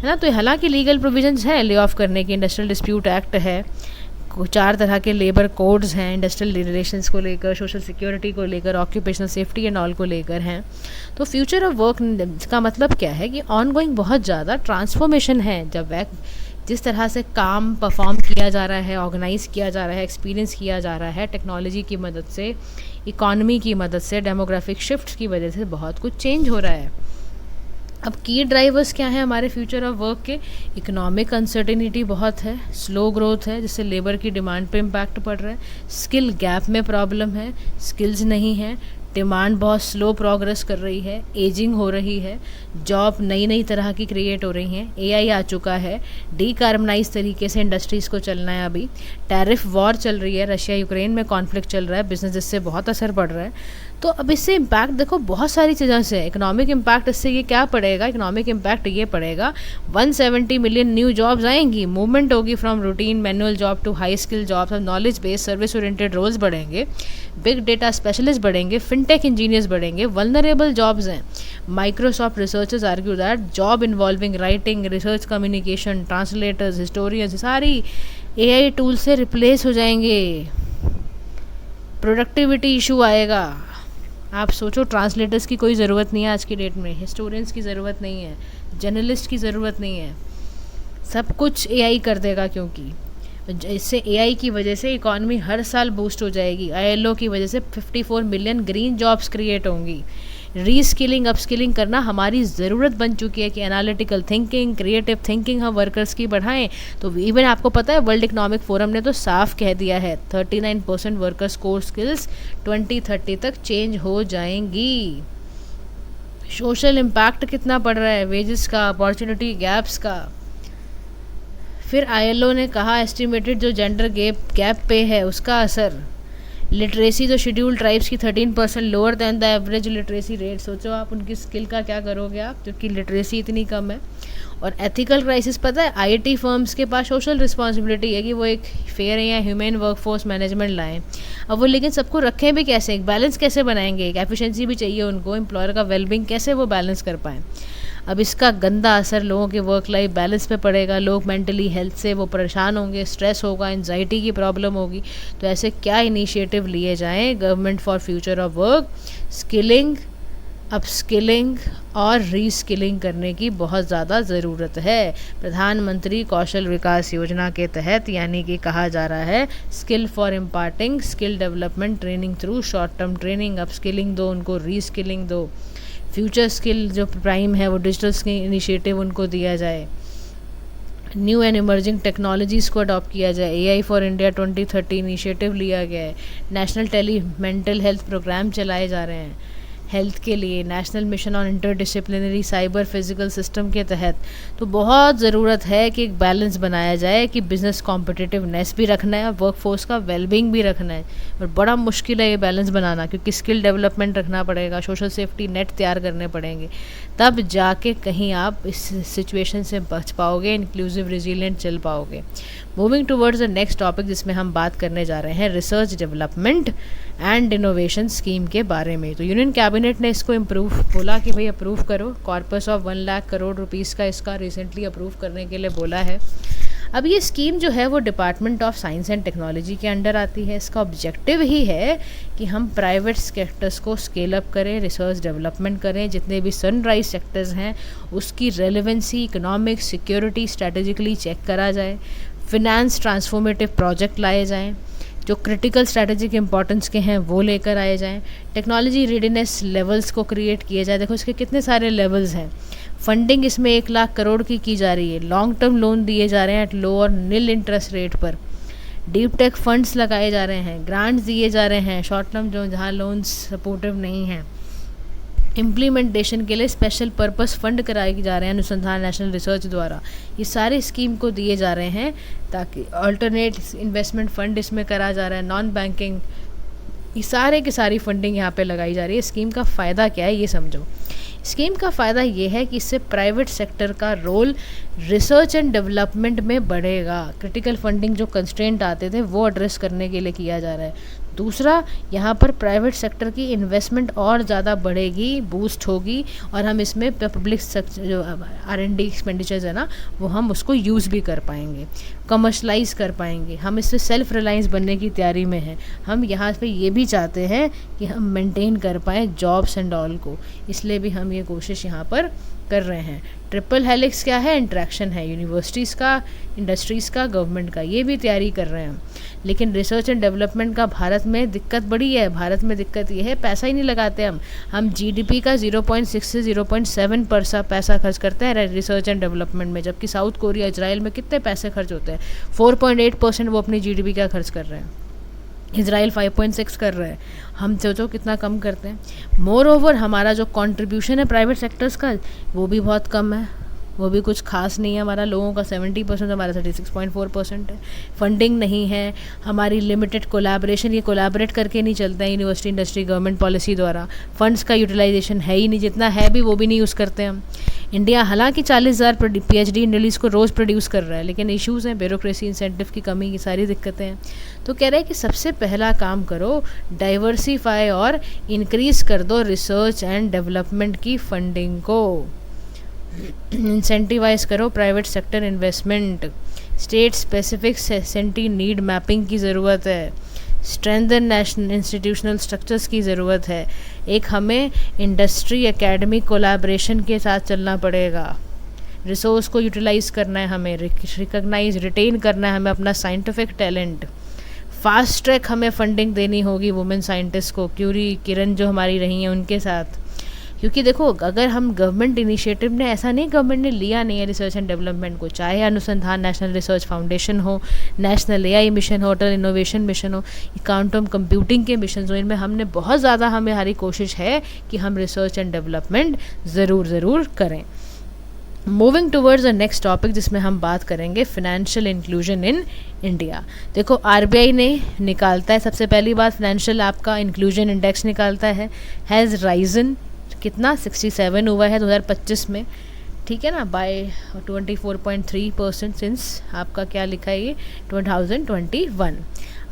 Speaker 1: ना। तो हालांकि लीगल प्रोविजंस हैं ले ऑफ करने की, इंडस्ट्रियल डिस्प्यूट एक्ट है, 4 तरह के लेबर कोड्स हैं इंडस्ट्रियल रिलेशंस को लेकर, सोशल सिक्योरिटी को लेकर, ऑक्यूपेशनल सेफ्टी एंड ऑल को लेकर हैं। तो फ्यूचर ऑफ वर्क का मतलब क्या है कि ऑनगोइंग बहुत ज़्यादा ट्रांसफॉर्मेशन है। जब जिस तरह से काम परफॉर्म किया जा रहा है, ऑर्गेनाइज़ किया जा रहा है, एक्सपीरियंस किया जा रहा है, टेक्नोलॉजी की मदद से, इकॉनमी की मदद से, डेमोग्राफिक शिफ्ट की वजह से बहुत कुछ चेंज हो रहा है। अब की ड्राइवर्स क्या हैं हमारे फ्यूचर ऑफ वर्क के? इकोनॉमिक अनसर्टेनिटी बहुत है, स्लो ग्रोथ है जिससे लेबर की डिमांड पे इम्पैक्ट पड़ रहा है, स्किल गैप में प्रॉब्लम है, स्किल्स नहीं है, डिमांड बहुत स्लो प्रोग्रेस कर रही है, एजिंग हो रही है, जॉब नई तरह की क्रिएट हो रही हैं, एआई आ चुका है, डीकार्बनाइज तरीके से इंडस्ट्रीज़ को चलना है। अभी टैरिफ वॉर चल रही है, रशिया यूक्रेन में कॉन्फ्लिक्ट चल रहा है, बिजनेस इससे बहुत असर पड़ रहा है। तो अब इससे इम्पैक्ट देखो बहुत सारी चीज़ों से, इकोनॉमिक इम्पैक्ट इससे ये क्या पड़ेगा, इकोनॉमिक इम्पैक्ट ये पड़ेगा 170 मिलियन न्यू जॉब्स आएंगी, मूवमेंट होगी from routine manual job to high skill jobs, और knowledge based service oriented roles बढ़ेंगे, बिग डेटा स्पेशलिस्ट बढ़ेंगे, फिनटेक इंजीनियर्स बढ़ेंगे, वल्नरेबल जॉब्स हैं। Microsoft researchers argue that job involving writing, research, communication, translators, historians सारी AI tool से replace हो जाएंगे, productivity issue आएगा। आप सोचो ट्रांसलेटर्स की कोई ज़रूरत नहीं है आज की डेट में, हिस्टोरियंस की ज़रूरत नहीं है, जर्नलिस्ट की ज़रूरत नहीं है, सब कुछ एआई कर देगा। क्योंकि इससे एआई की वजह से इकॉनमी हर साल बूस्ट हो जाएगी, आईएलओ की वजह से 54 मिलियन ग्रीन जॉब्स क्रिएट होंगी, रीस्किलिंग अपस्किलिंग करना हमारी ज़रूरत बन चुकी है कि एनालिटिकल थिंकिंग, क्रिएटिव थिंकिंग हम वर्कर्स की बढ़ाएं। तो इवन आपको पता है वर्ल्ड इकोनॉमिक फोरम ने तो साफ कह दिया है 39% वर्कर्स कोर स्किल्स 2030 तक चेंज हो जाएंगी। सोशल इम्पैक्ट कितना पड़ रहा है, वेजेस का, अपॉर्चुनिटी गैप्स का। फिर ILO ने कहा एस्टिमेटेड जो जेंडर गैप पे है उसका असर। लिटरेसी जो शेड्यूल ट्राइब्स की 13% lower than the average literacy rate. सोचो आप उनकी स्किल का क्या करोगे आप, क्योंकि लिटरेसी इतनी कम है। और एथिकल क्राइसिस पता है, IT फर्म्स के पास सोशल रिस्पॉन्सिबिलिटी है कि वो एक फेयर या ह्यूमन वर्कफोर्स मैनेजमेंट लाएं। अब वो लेकिन सबको रखें भी कैसे, एक बैलेंस कैसे बनाएंगे, एक एफिशिएंसी भी चाहिए उनको, एम्प्लॉयर का वेलबींग कैसे वो बैलेंस कर पाएँ। अब इसका गंदा असर लोगों के वर्क लाइफ बैलेंस पे पड़ेगा। लोग मेंटली हेल्थ से वो परेशान होंगे, स्ट्रेस होगा, एंजाइटी की प्रॉब्लम होगी। तो ऐसे क्या इनिशिएटिव लिए जाएं government for future of work, skilling, upskilling और रीस्किलिंग करने की बहुत ज़्यादा ज़रूरत है। प्रधानमंत्री कौशल विकास योजना के तहत यानी कि कहा जा रहा है skill for imparting skill development training through short term training, upskilling दो उनको, रीस्किलिंग दो। फ्यूचर स्किल जो प्राइम है वो डिजिटल स्किल इनिशिएटिव उनको दिया जाए। न्यू एंड इमर्जिंग टेक्नोलॉजीज़ को अडॉप्ट किया जाए। AI फॉर इंडिया 2030 इनिशिएटिव लिया गया है। National tele mental health program चलाए जा रहे हैं हेल्थ के लिए। National mission on interdisciplinary cyber physical system के तहत। तो बहुत ज़रूरत है कि एक बैलेंस बनाया जाए कि बिज़नेस कॉम्पिटिटिवनेस भी रखना है, वर्कफोर्स का वेलबींग भी रखना है। और बड़ा मुश्किल है ये बैलेंस बनाना, क्योंकि स्किल डेवलपमेंट रखना पड़ेगा, सोशल सेफ्टी नेट तैयार करने पड़ेंगे, तब जाके कहीं आप इस सिचुएशन से बच पाओगे, इंक्लूसिव रिजिलियंट चल पाओगे। Moving towards the next topic जिसमें हम बात करने जा रहे हैं research development and innovation scheme के बारे में। तो यूनियन कैबिनेट ने इसको इम्प्रूव बोला कि भाई अप्रूव करो, corpus of 1 lakh crore rupees का इसका रिसेंटली अप्रूव करने के लिए बोला है। अब ये स्कीम जो है वो department of science and technology के अंडर आती है। इसका ऑब्जेक्टिव ही है कि हम प्राइवेट सेक्टर्स को स्केल अप करें, रिसर्च डेवलपमेंट करें, जितने भी सनराइज सेक्टर्स हैं उसकी relevancy, economic, security strategically check करा जाए, फिनेंस ट्रांसफॉर्मेटिव प्रोजेक्ट लाए जाएँ, जो क्रिटिकल स्ट्रैटेजिक इंपॉर्टेंस के हैं वो लेकर आए जाएं, टेक्नोलॉजी रेडीनेस लेवल्स को क्रिएट किए जाए। देखो इसके कितने सारे लेवल्स हैं। फंडिंग इसमें 1 लाख करोड़ की जा रही है। लॉन्ग टर्म लोन दिए जा रहे हैं एट लो और नील इंटरेस्ट रेट पर। डीप टेक फंड्स लगाए जा रहे हैं, ग्रांट्स दिए जा रहे हैं, शॉर्ट टर्म जो जहाँ लोन्स सपोर्टिव नहीं हैं। इम्प्लीमेंटेशन के लिए स्पेशल पर्पस फंड कराए जा रहे हैं अनुसंधान नेशनल रिसर्च द्वारा। ये सारे स्कीम को दिए जा रहे हैं ताकि अल्टरनेट इन्वेस्टमेंट फंड इसमें करा जा रहा है, नॉन बैंकिंग, ये सारे की सारी फंडिंग यहाँ पे लगाई जा रही है। स्कीम का फ़ायदा क्या है ये समझो। स्कीम का फ़ायदा ये है कि इससे प्राइवेट सेक्टर का रोल रिसर्च एंड डेवलपमेंट में बढ़ेगा। क्रिटिकल फंडिंग जो कंस्ट्रेंट आते थे वो एड्रेस करने के लिए किया जा रहा है। दूसरा, यहाँ पर प्राइवेट सेक्टर की इन्वेस्टमेंट और ज़्यादा बढ़ेगी, बूस्ट होगी, और हम इसमें पब्लिक जो R&D एक्सपेंडिचर्स है ना वो हम उसको यूज़ भी कर पाएंगे, कमर्शलाइज कर पाएंगे। हम इससे सेल्फ रिलायंस बनने की तैयारी में हैं। हम यहाँ पे ये भी चाहते हैं कि हम मेंटेन कर पाएँ जॉब्स एंड ऑल को, इसलिए भी हम ये कोशिश यहाँ पर कर रहे हैं। ट्रिपल हेलिक्स क्या है, इंट्रैक्शन है यूनिवर्सिटीज़ का, इंडस्ट्रीज़ का, गवर्नमेंट का, ये भी तैयारी कर रहे हैं हम। लेकिन रिसर्च एंड डेवलपमेंट का भारत में दिक्कत बड़ी है। भारत में दिक्कत ये है पैसा ही नहीं लगाते हम GDP का 0.6 से 0.7% पैसा खर्च करते हैं रिसर्च एंड डेवलपमेंट में, जबकि साउथ कोरिया, इजराइल में कितने पैसे खर्च होते हैं। 4.8% वो अपनी GDP का खर्च कर रहे हैं। इजराइल 5.6 कर रहा है, हम सोचो कितना कम करते हैं। मोर ओवर हमारा जो कंट्रीब्यूशन है प्राइवेट सेक्टर्स का वो भी बहुत कम है, वो भी कुछ खास नहीं है। हमारा लोगों का 70%, हमारा 36.4% है। फंडिंग नहीं है, हमारी लिमिटेड कोलैबोरेशन, ये कोलैबोरेट करके नहीं चलता है यूनिवर्सिटी, इंडस्ट्री, गवर्नमेंट पॉलिसी द्वारा। फंड्स का यूटिलाइजेशन है ही नहीं, जितना है भी वो भी नहीं यूज़ करते हम। इंडिया हालांकि 40,000 PhD इंडलीज को रोज़ प्रोड्यूस कर रहा है, लेकिन इश्यूज़ हैं, ब्यूरोक्रेसी, इंसेंटिव की कमी, ये सारी दिक्कतें हैं। तो कह रहे हैं कि सबसे पहला काम करो, डाइवर्सिफाई और इंक्रीज़ कर दो रिसर्च एंड डेवलपमेंट की फंडिंग को, इंसेंटिवाइज करो private sector investment. State specific सेंटी नीड मैपिंग की ज़रूरत है। स्ट्रेंथन नेशनल इंस्टीट्यूशनल स्ट्रक्चर्स की ज़रूरत है। एक हमें इंडस्ट्री एकेडमिक कोलैबोरेशन के साथ चलना पड़ेगा। रिसोर्स को यूटिलाइज़ करना है, हमें रिकॉग्नाइज रिटेन करना है हमें अपना साइंटिफिक टैलेंट। फास्ट ट्रैक हमें फंडिंग देनी होगी वुमेन साइंटिस्ट को, क्यूरी, किरण जो हमारी रही हैं उनके साथ। क्योंकि देखो अगर हम गवर्नमेंट इनिशिएटिव ने ऐसा नहीं, गवर्नमेंट ने लिया नहीं है रिसर्च एंड डेवलपमेंट को, चाहे अनुसंधान नेशनल रिसर्च फाउंडेशन हो, नेशनल एआई मिशन हो, अटल इनोवेशन मिशन हो, क्वांटम कंप्यूटिंग के मिशन हो, इनमें हमने बहुत ज़्यादा हमारी कोशिश है कि हम रिसर्च एंड डेवलपमेंट ज़रूर करें। Moving towards the next topic जिसमें हम बात करेंगे फाइनेंशियल इंक्लूजन इन इंडिया। देखो आरबीआई ने निकालता है, सबसे पहली बात फाइनेंशियल आपका इंक्लूजन इंडेक्स निकालता है, हैज़ राइजन कितना 67 हुआ है 2025 में, ठीक है ना, बाय 24.3% सिंस आपका क्या लिखा है ये 2021।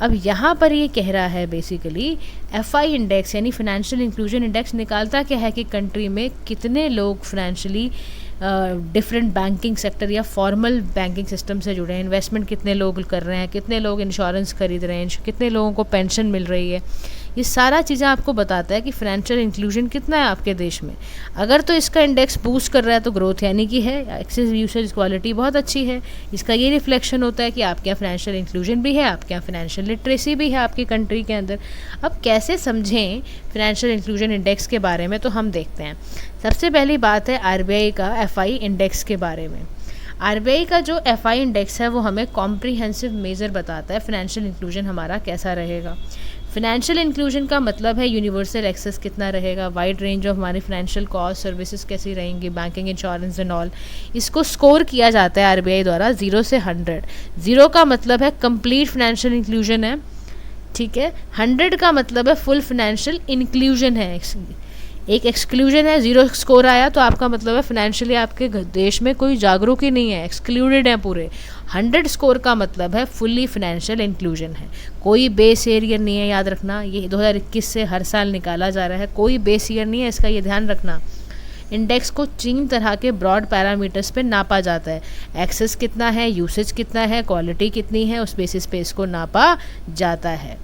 Speaker 1: अब यहाँ पर ये कह रहा है बेसिकली एफआई इंडेक्स यानी फाइनेंशियल इंक्लूजन इंडेक्स निकालता क्या है कि कंट्री में कितने लोग फाइनेंशियली डिफरेंट बैंकिंग सेक्टर या फॉर्मल बैंकिंग सिस्टम से जुड़े हैं, इन्वेस्टमेंट कितने लोग कर रहे हैं, कितने लोग इंश्योरेंस खरीद रहे हैं, कितने लोगों को पेंशन मिल रही है, ये सारा चीज़ें आपको बताता है कि फाइनेंशियल इंक्लूजन कितना है आपके देश में। अगर तो इसका इंडेक्स बूस्ट कर रहा है तो ग्रोथ यानी कि है, एक्सेस यूसेज क्वालिटी बहुत अच्छी है, इसका ये रिफ्लेक्शन होता है कि आपके यहाँ फाइनेंशियल इंक्लूजन भी है, आपके यहाँ फाइनेंशियल लिटरेसी भी है आपकी कंट्री के अंदर। अब कैसे समझें फाइनेंशियल इंक्लूजन इंडेक्स के बारे में, तो हम देखते हैं। सबसे पहली बात है आरबीआई का एफआई इंडेक्स के बारे में। आरबीआई का जो एफआई इंडेक्स है वो हमें कॉम्प्रिहेंसिव मेजर बताता है फाइनेंशियल इंक्लूजन हमारा कैसा रहेगा। फाइनेंशियल इंक्लूजन का मतलब है यूनिवर्सल एक्सेस कितना रहेगा, वाइड रेंज ऑफ हमारी फाइनेंशियल कॉस्ट सर्विसेज कैसी रहेंगी, बैंकिंग इंश्योरेंस एंड ऑल। इसको स्कोर किया जाता है आरबीआई द्वारा 0 से 100। 0 का मतलब है कंप्लीट फाइनेंशियल इंक्लूजन है, ठीक है। 100 का मतलब है फुल फाइनेंशियल इंक्लूजन है, एक एक्सक्लूजन है। 0 स्कोर आया तो आपका मतलब है फाइनेंशियली आपके देश में कोई जागरूक ही नहीं है, एक्सक्लूडेड है पूरे। 100 स्कोर का मतलब है फुल्ली फाइनेंशियल इंक्लूजन है, कोई बेस ईयर नहीं है, याद रखना। ये 2021 से हर साल निकाला जा रहा है, कोई बेस ईयर नहीं है, इसका ये ध्यान रखना। इंडेक्स को 3 तरह के ब्रॉड पैरामीटर्स पे नापा जाता है, एक्सेस कितना है, यूसेज कितना है, क्वालिटी कितनी है, उस बेसिस पे इसको नापा जाता है,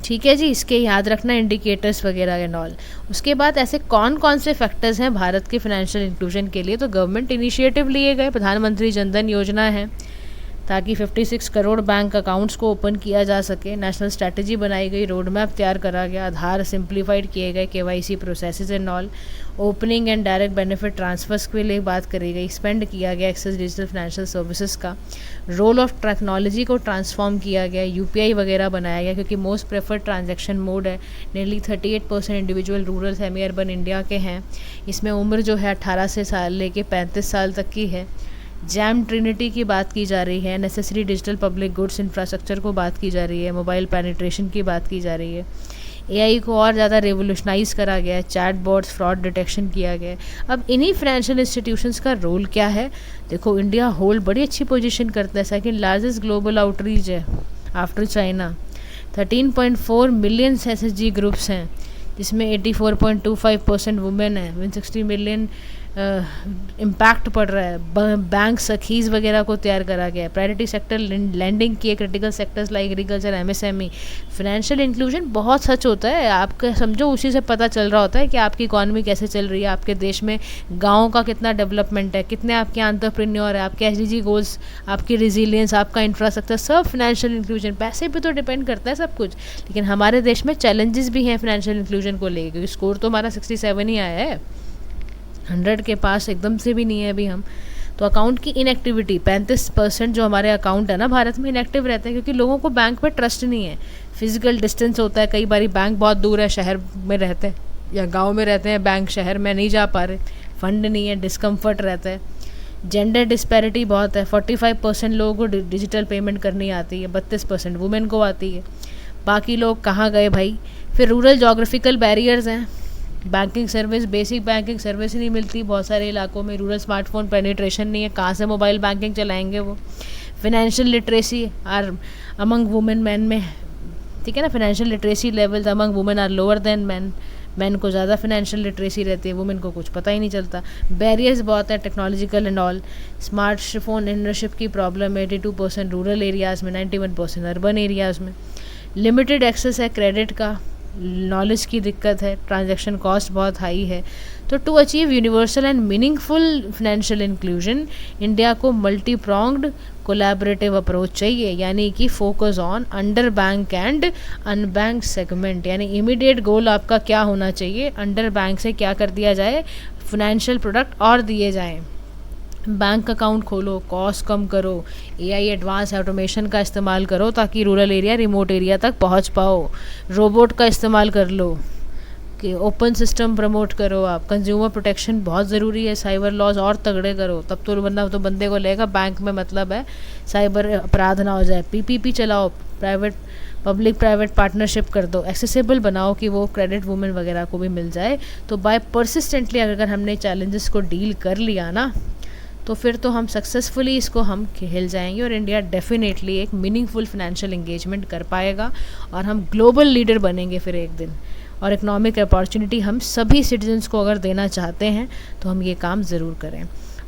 Speaker 1: ठीक है जी। इसके याद रखना इंडिकेटर्स वगैरह एंड ऑल। उसके बाद ऐसे कौन कौन से फैक्टर्स हैं भारत के फाइनेंशियल इंक्लूजन के लिए, तो गवर्नमेंट इनिशिएटिव लिए गए, प्रधानमंत्री जनधन योजना है ताकि 56 करोड़ बैंक अकाउंट्स को ओपन किया जा सके, नेशनल स्ट्रैटेजी बनाई गई, रोड मैप तैयार करा गया, आधार सिंप्लीफाइड किए गए, KYC processes and all, opening and direct benefit transfers के लिए बात करी गई, एक्सपेंड किया गया एक्सेस डिजिटल फाइनेंशियल सर्विसेज का, रोल ऑफ टेक्नोलॉजी को ट्रांसफॉर्म किया गया, यूपीआई वगैरह बनाया गया क्योंकि मोस्ट प्रेफर्ड ट्रांजैक्शन मोड है। Nearly 38% individual rural semi urban India के हैं, इसमें उम्र जो है 18 से साल लेके 35 साल तक की है। जैम ट्रिनिटी की बात की जा रही है, necessary digital public goods infrastructure को बात की जा रही है, मोबाइल पेनिट्रेशन की बात की जा रही है, एआई को और ज़्यादा रेवोल्यूशनाइज करा गया है, चैट बोर्ड्स फ्रॉड डिटेक्शन किया गया है। अब इन्हीं फाइनेंशियल इंस्टीट्यूशंस का रोल क्या है, देखो इंडिया होल्ड बड़ी अच्छी पोजीशन करता है, सेकंड लार्जेस्ट ग्लोबल आउटरीच है after China. 13.4 million SHG groups हैं जिसमें 84.25% वुमेन है, 160 मिलियन इम्पैक्ट पड़ रहा है। बैंक सखीज़ वगैरह को तैयार करा गया है, प्रायोरिटी सेक्टर लैंडिंग किए, critical sectors like agriculture, MSME. Financial inclusion बहुत सच होता है, आपका समझो उसी से पता चल रहा होता है कि आपकी इकॉनमी कैसे चल रही है, आपके देश में गाँव का कितना डेवलपमेंट है, कितने आपके एंटरप्रेन्योर है, आपके एसडीजी गोल्स, आपकी रिजिलियंस, आपका इंफ्रास्ट्रक्चर, सब फाइनेंशियल इंक्लूजन। पैसे पे तो डिपेंड करता है सब कुछ, लेकिन हमारे देश में चैलेंजेस भी हैं फाइनेंशियल इंक्लूजन को लेकर, क्योंकि स्कोर तो हमारा 67 ही आया है, 100 के पास एकदम से भी नहीं है अभी हम। तो अकाउंट की इनएक्टिविटी 35% जो हमारे अकाउंट है ना भारत में इनएक्टिव रहते हैं क्योंकि लोगों को बैंक पे ट्रस्ट नहीं है, फिजिकल डिस्टेंस होता है, कई बार बैंक बहुत दूर है, शहर में रहते हैं या गांव में रहते हैं, बैंक शहर में नहीं जा पा रहे, फंड नहीं है, डिस्कम्फर्ट रहता है। जेंडर डिस्पैरिटी बहुत है, 45% लोगों को डिजिटल पेमेंट करनी आती है, 32% वुमेन को आती है, बाकी लोग कहाँ गए भाई। फिर रूरल जोग्राफिकल बैरियर्स हैं, banking service, basic banking service नहीं मिलती बहुत सारे इलाकों में, रूरल स्मार्टफोन पेनिट्रेशन नहीं है, कहाँ से मोबाइल बैंकिंग चलाएंगे वो। Financial literacy are among women men में, ठीक है ना, financial literacy levels among women are lower than men, men को ज़्यादा फाइनेंशियल लिटरेसी रहती है, वुमेन को कुछ पता ही नहीं चलता। बैरियर्स बहुत है, technological and all. Smartphone ownership की प्रॉब्लम है 82% रूरल एरियाज़ में, 91% अर्बन एरियाज़ में। लिमिटेड एक्सेस है क्रेडिट का, नॉलेज की दिक्कत है, ट्रांजैक्शन कॉस्ट बहुत हाई है। तो to achieve universal and meaningful financial inclusion, India को मल्टी प्रॉन्ग्ड कोलैबोरेटिव अप्रोच चाहिए, यानी कि focus on under bank and unbank segment. यानी इमीडिएट गोल आपका क्या होना चाहिए, अंडर बैंक से क्या कर दिया जाए, फाइनेंशियल प्रोडक्ट और दिए जाएँ, बैंक अकाउंट खोलो, कॉस्ट कम करो, एआई एडवांस ऑटोमेशन का इस्तेमाल करो ताकि रूरल एरिया, रिमोट एरिया तक पहुंच पाओ, रोबोट का इस्तेमाल कर लो, कि ओपन सिस्टम प्रमोट करो आप, कंज्यूमर प्रोटेक्शन बहुत ज़रूरी है, साइबर लॉज और तगड़े करो, तब तो वरना तो बंदे को लेगा बैंक में, मतलब है साइबर अपराध ना हो जाए। पीपीपी चलाओ, प्राइवेट पब्लिक प्राइवेट पार्टनरशिप कर दो, एक्सेसिबल बनाओ कि वो क्रेडिट वुमेन वगैरह को भी मिल जाए। तो बाय परसिस्टेंटली अगर हमने चैलेंजेस को डील कर लिया ना, तो फिर तो हम सक्सेसफुली इसको हम खेल जाएंगे और इंडिया डेफिनेटली एक मीनिंगफुल फाइनेंशियल एंगेजमेंट कर पाएगा और हम ग्लोबल लीडर बनेंगे फिर एक दिन। और इकोनॉमिक अपॉर्चुनिटी हम सभी सिटीजन्स को अगर देना चाहते हैं तो हम ये काम ज़रूर करें।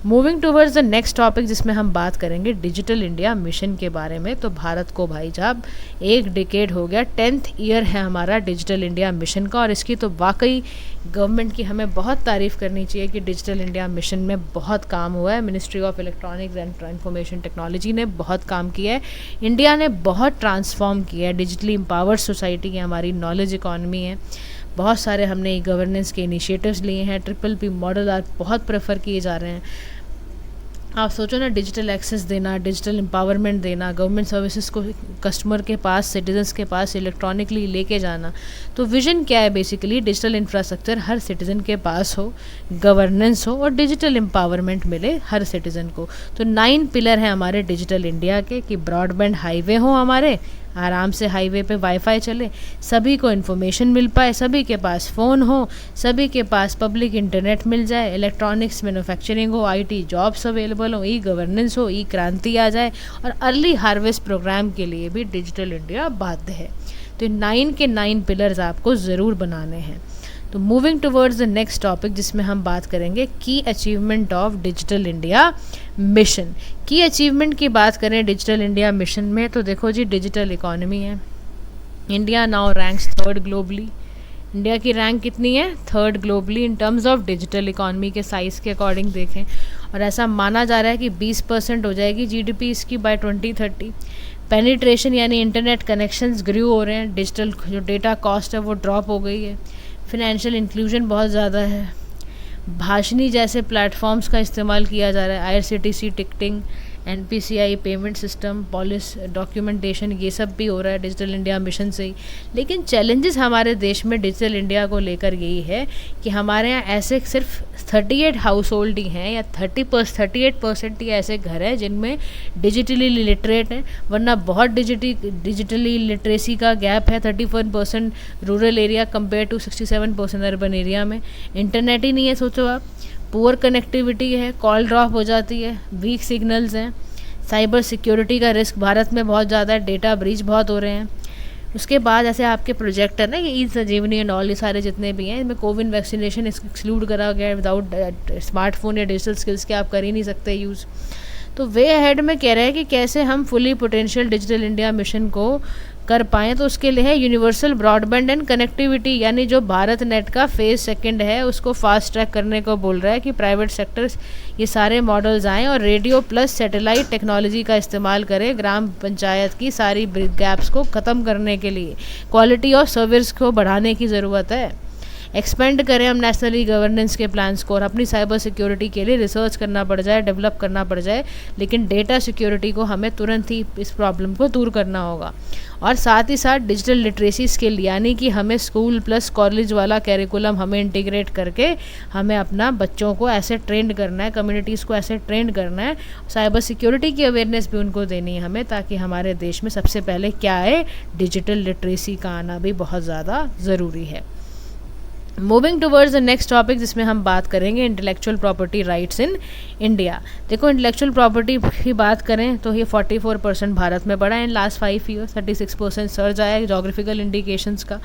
Speaker 1: Moving towards the next topic, जिसमें हम बात करेंगे डिजिटल इंडिया मिशन के बारे में। तो भारत को भाई साहब एक डिकेड हो गया, 10th ईयर है हमारा डिजिटल इंडिया मिशन का, और इसकी तो वाकई गवर्नमेंट की हमें बहुत तारीफ़ करनी चाहिए कि डिजिटल इंडिया मिशन में बहुत काम हुआ है। Ministry of electronics and information technology ने बहुत काम किया है, इंडिया ने बहुत ट्रांसफॉर्म किया है, डिजिटली एम्पावर्ड सोसाइटी है हमारी, नॉलेज इकॉनमी है, बहुत सारे हमने गवर्नेंस के इनिशिएटिव्स लिए हैं, ट्रिपल P मॉडल आज बहुत प्रेफर किए जा रहे हैं। आप सोचो ना, डिजिटल एक्सेस देना, डिजिटल एम्पावरमेंट देना, गवर्नमेंट सर्विसेज को कस्टमर के पास, सिटीजन्स के पास इलेक्ट्रॉनिकली लेके जाना। तो विजन क्या है, बेसिकली डिजिटल इंफ्रास्ट्रक्चर हर सिटीज़न के पास हो, गवर्नेंस हो और डिजिटल एम्पावरमेंट मिले हर सिटीज़न को। तो 9 पिलर हैं हमारे डिजिटल इंडिया के, कि ब्रॉडबैंड हाईवे हो हमारे, आराम से हाईवे पे वाईफाई चले, सभी को इन्फॉर्मेशन मिल पाए, सभी के पास फ़ोन हो, सभी के पास पब्लिक इंटरनेट मिल जाए, इलेक्ट्रॉनिक्स मैन्युफैक्चरिंग हो, आईटी जॉब्स अवेलेबल हो, ई गवर्नेंस हो, ई क्रांति आ जाए, और अर्ली हार्वेस्ट प्रोग्राम के लिए भी डिजिटल इंडिया बाध्य है। तो 9 के 9 पिलर्स आपको ज़रूर बनाने हैं। तो moving towards the next topic, जिसमें हम बात करेंगे की achievement of digital India mission. की अचीवमेंट की बात करें डिजिटल इंडिया मिशन में, तो देखो जी, डिजिटल इकोनॉमी है, India now ranks 3rd globally. India की रैंक कितनी है, 3rd globally in terms of digital economy के साइज़ के अकॉर्डिंग देखें। और ऐसा माना जा रहा है कि 20% हो जाएगी जीडीपी इसकी बाय 2030। पेनिट्रेशन यानी इंटरनेट कनेक्शंस ग्रू हो रहे हैं, डिजिटल जो डेटा कॉस्ट है वो ड्रॉप हो गई है, फिनेंशियल इंक्लूजन बहुत ज़्यादा है, भाषणी जैसे प्लेटफॉर्म्स का इस्तेमाल किया जा रहा है, IRCTC ticketing, NPCI payment system, police documentation, ये सब भी हो रहा है डिजिटल इंडिया मिशन से ही। लेकिन चैलेंजेस हमारे देश में डिजिटल इंडिया को लेकर यही है कि हमारे यहाँ ऐसे सिर्फ 38 हाउस होल्ड ही हैं, या 38% ही ऐसे घर हैं जिनमें डिजिटली लिटरेट हैं, वरना बहुत डिजिटली लिटरेसी का गैप है, 31% rural area compare to 67% urban area में। इंटरनेट ही नहीं है, सोचो आप, पुअर कनेक्टिविटी है, कॉल ड्रॉप हो जाती है, वीक सिग्नल्स हैं, साइबर सिक्योरिटी का रिस्क भारत में बहुत ज़्यादा है, डेटा ब्रीच बहुत हो रहे हैं। उसके बाद ऐसे आपके प्रोजेक्ट है ना, ये ई संजीवनी एंड ऑल, ये सारे जितने भी हैं, इनमें कोविड वैक्सीनेशन एक्सक्लूड करा गया है, विदाउट स्मार्टफोन या डिजिटल स्किल्स के आप कर ही नहीं सकते यूज़। तो वे अहेड में कह रहे हैं कि कैसे हम fully potential digital India mission को कर पाएँ। तो उसके लिए है यूनिवर्सल ब्रॉडबैंड एंड कनेक्टिविटी, यानी जो भारत नेट का फेज़ 2 है उसको फास्ट ट्रैक करने को बोल रहा है कि प्राइवेट सेक्टर्स ये सारे मॉडल्स आएँ और रेडियो प्लस सैटेलाइट टेक्नोलॉजी का इस्तेमाल करें ग्राम पंचायत की सारी गैप्स को ख़त्म करने के लिए। क्वालिटी ऑफ सर्विस को बढ़ाने की ज़रूरत है। एक्सपेंड करें हम नेशनली गवर्नेंस के प्लान्स को, और अपनी साइबर सिक्योरिटी के लिए रिसर्च करना पड़ जाए, डेवलप करना पड़ जाए, लेकिन डेटा सिक्योरिटी को हमें तुरंत ही इस प्रॉब्लम को दूर करना होगा। और साथ ही साथ डिजिटल लिटरेसी स्किल, यानी कि हमें स्कूल प्लस कॉलेज वाला कैरिकुलम हमें इंटीग्रेट करके हमें अपना बच्चों को ऐसे ट्रेंड करना है, कम्युनिटीज़ को ऐसे ट्रेंड करना है, साइबर सिक्योरिटी की अवेयरनेस भी उनको देनी है हमें, ताकि हमारे देश में सबसे पहले क्या है, डिजिटल लिटरेसी का आना भी बहुत ज़्यादा ज़रूरी है। Moving towards the next topic जिसमें हम बात करेंगे intellectual property rights in India. देखो इंटेलेक्चुअल प्रॉपर्टी की बात करें तो ये 44% भारत में बढ़ा है इन लास्ट 5 ईयर्स, 36% सर्ज आया है जोग्राफिकल इंडिकेशंस का,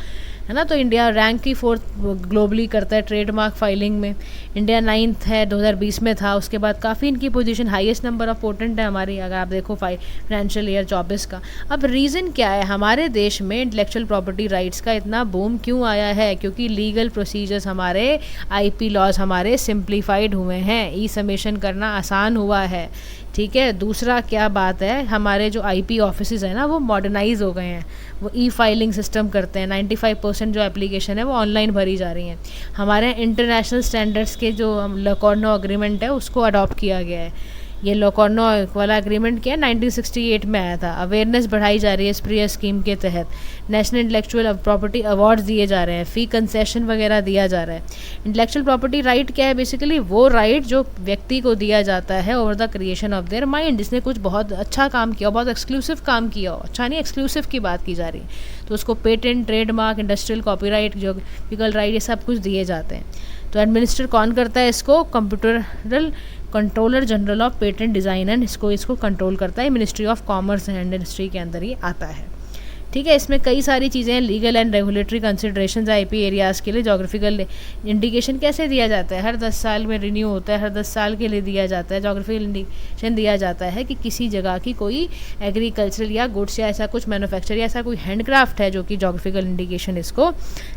Speaker 1: है ना। तो इंडिया रैंक की 4th ग्लोबली करता है ट्रेडमार्क फाइलिंग में। इंडिया 9th है, 2020 में था। उसके बाद काफ़ी इनकी position highest number of patent है हमारी, अगर आप देखो फाइनेंशियल ईयर 24 का। अब रीज़न क्या है हमारे देश में इंटेलेक्चुअल प्रॉपर्टी राइट्स का इतना बूम क्यों आया है? क्योंकि लीगल प्रोसीजर्स हमारे, आईपी लॉज हमारे सिंप्लीफाइड हुए हैं, ई सबमिशन करना आसान हुआ है, ठीक है। दूसरा क्या बात है, हमारे जो आईपी ऑफिसेज है ना वो मॉडर्नाइज हो गए हैं, वो ई फाइलिंग सिस्टम करते हैं। 95% जो एप्लीकेशन है वो ऑनलाइन भरी जा रही हैं। हमारे इंटरनेशनल स्टैंडर्ड्स के जो लोकार्नो अग्रीमेंट है उसको अडॉप्ट किया गया है। ये लोकार्नो वाला एग्रीमेंट क्या 1968 में आया था। अवेयरनेस बढ़ाई जा रही है स्प्रिया स्कीम के तहत। नेशनल इंटेलेक्चुअल प्रॉपर्टी अवार्ड्स दिए जा रहे हैं, फ़ी कंसेशन वगैरह दिया जा रहा है। इंटेलेक्चुअल प्रॉपर्टी राइट क्या है? बेसिकली वो राइट जो व्यक्ति को दिया जाता है over the creation of their mind, जिसने कुछ बहुत अच्छा काम किया हो, बहुत एक्सक्लूसिव काम किया हो। अच्छा नहीं, एक्सक्लूसिव की बात की जा रही है। तो उसको patent, trademark, industrial copyright, geographical right, ये सब कुछ दिए जाते हैं। तो एडमिनिस्टर कौन करता है इसको? Comptroller controller general of patent design and इसको कंट्रोल करता है। Ministry of commerce and industry के अंदर ही आता है, ठीक है। इसमें कई सारी चीज़ें हैं, legal and regulatory considerations IP areas के लिए। जोग्राफिकल इंडिकेशन कैसे दिया जाता है? हर 10 साल में रिन्यू होता है, हर 10 साल के लिए दिया जाता है। जोग्राफिकल इंडिकेशन दिया जाता है कि किसी जगह की कोई एग्रीकल्चरल या गुड्स या ऐसा कुछ मैन्युफैक्चर या ऐसा कोई हैंडक्राफ्ट है जो कि जोग्राफिकल इंडिकेशन इसको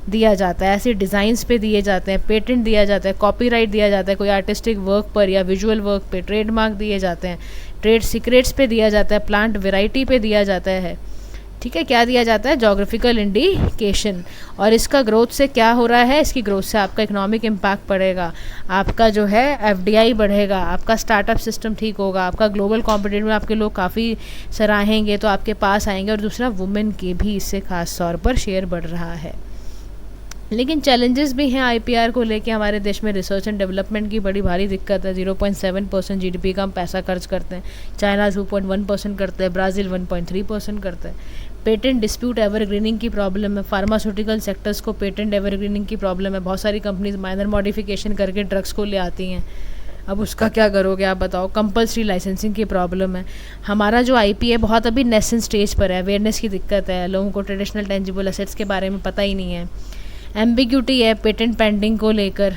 Speaker 1: दिया जाता है। ऐसे डिज़ाइंस पे दिए जाते हैं, पेटेंट दिया जाता है, कॉपीराइट दिया जाता है, कोई आर्टिस्टिक वर्क पर या विजुअल वर्क पे, ट्रेडमार्क दिए जाते हैं, ट्रेड सीक्रेट्स पे दिया जाता है, प्लांट वेराइटी पे दिया जाता है, ठीक है। क्या दिया जाता है? Geographical indication. और इसका ग्रोथ से क्या हो रहा है? इसकी ग्रोथ से आपका इकोनॉमिक इम्पैक्ट पड़ेगा, आपका जो है एफडीआई बढ़ेगा, आपका स्टार्टअप सिस्टम ठीक होगा, आपका ग्लोबल कॉम्पिटिटिव में आपके लोग काफ़ी सराहेंगे तो आपके पास आएंगे। और दूसरा, वुमेन के भी इससे खास तौर पर शेयर बढ़ रहा है। लेकिन चैलेंजेस भी हैं आईपीआर को लेके। हमारे देश में रिसर्च एंड डेवलपमेंट की बड़ी भारी दिक्कत है। 0.7% जीडीपी का हम पैसा खर्च करते हैं। चाइना 2.1% करता है, ब्राज़ील 1.3% करता है। पेटेंट डिस्प्यूट एवरग्रीनिंग की प्रॉब्लम है। फार्मास्यूटिकल सेक्टर्स को पेटेंट एवरग्रीनिंग की प्रॉब्लम है। बहुत सारी कंपनीज माइनर मॉडिफिकेशन करके ड्रग्स को ले आती हैं, अब उसका क्या करोगे आप बताओ। कंपल्सरी लाइसेंसिंग की प्रॉब्लम है। हमारा जो आईपी है बहुत अभी नेसेंट स्टेज पर है, अवेयरनेस की दिक्कत है, लोगों को ट्रेडिशनल टेंजिबल एसेट्स के बारे में पता ही नहीं है। एम्बिग्यूटी है पेटेंट पेंडिंग को लेकर,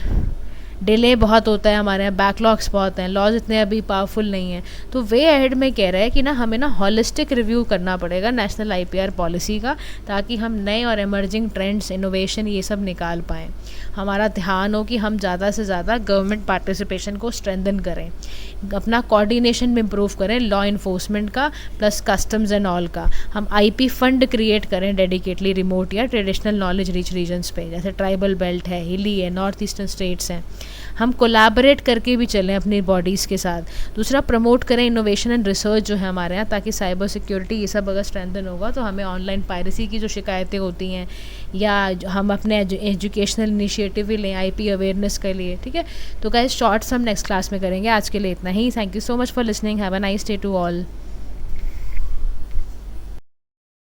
Speaker 1: डिले बहुत होता है हमारे यहाँ, बैकलॉग्स बहुत हैं, लॉज इतने अभी पावरफुल नहीं हैं। तो वे अहेड में कह रहा है कि ना हमें ना हॉलिस्टिक रिव्यू करना पड़ेगा नेशनल आईपीआर पॉलिसी का, ताकि हम नए और इमर्जिंग ट्रेंड्स, इनोवेशन ये सब निकाल पाएँ। हमारा ध्यान हो कि हम ज़्यादा से ज़्यादा गवर्नमेंट पार्टिसिपेशन को स्ट्रेंथन करें, अपना कोऑर्डिनेशन में इम्प्रूव करें, लॉ इन्फोर्समेंट का प्लस कस्टम्स एंड ऑल का। हम आईपी फंड क्रिएट करें डेडिकेटली रिमोट या ट्रेडिशनल नॉलेज रिच रीजन्स पे, जैसे ट्राइबल बेल्ट है, हिली है, नॉर्थ ईस्टर्न स्टेट्स हैं। हम कोलैबोरेट करके भी चलें अपनी बॉडीज़ के साथ। दूसरा, प्रमोट करें इनोवेशन एंड रिसर्च जो है हमारे यहाँ, ताकि साइबर सिक्योरिटी ये सब अगर स्ट्रेंथन होगा तो हमें ऑनलाइन पायरेसी की जो शिकायतें होती हैं, या हम अपने एजुकेशनल इनिशिएटिव भी लें आईपी अवेयरनेस के लिए, ठीक है। तो गाइस शॉर्ट्स हम नेक्स्ट क्लास में करेंगे। आज के लिए इतना ही। Thank you so much for listening. Have a nice day to all.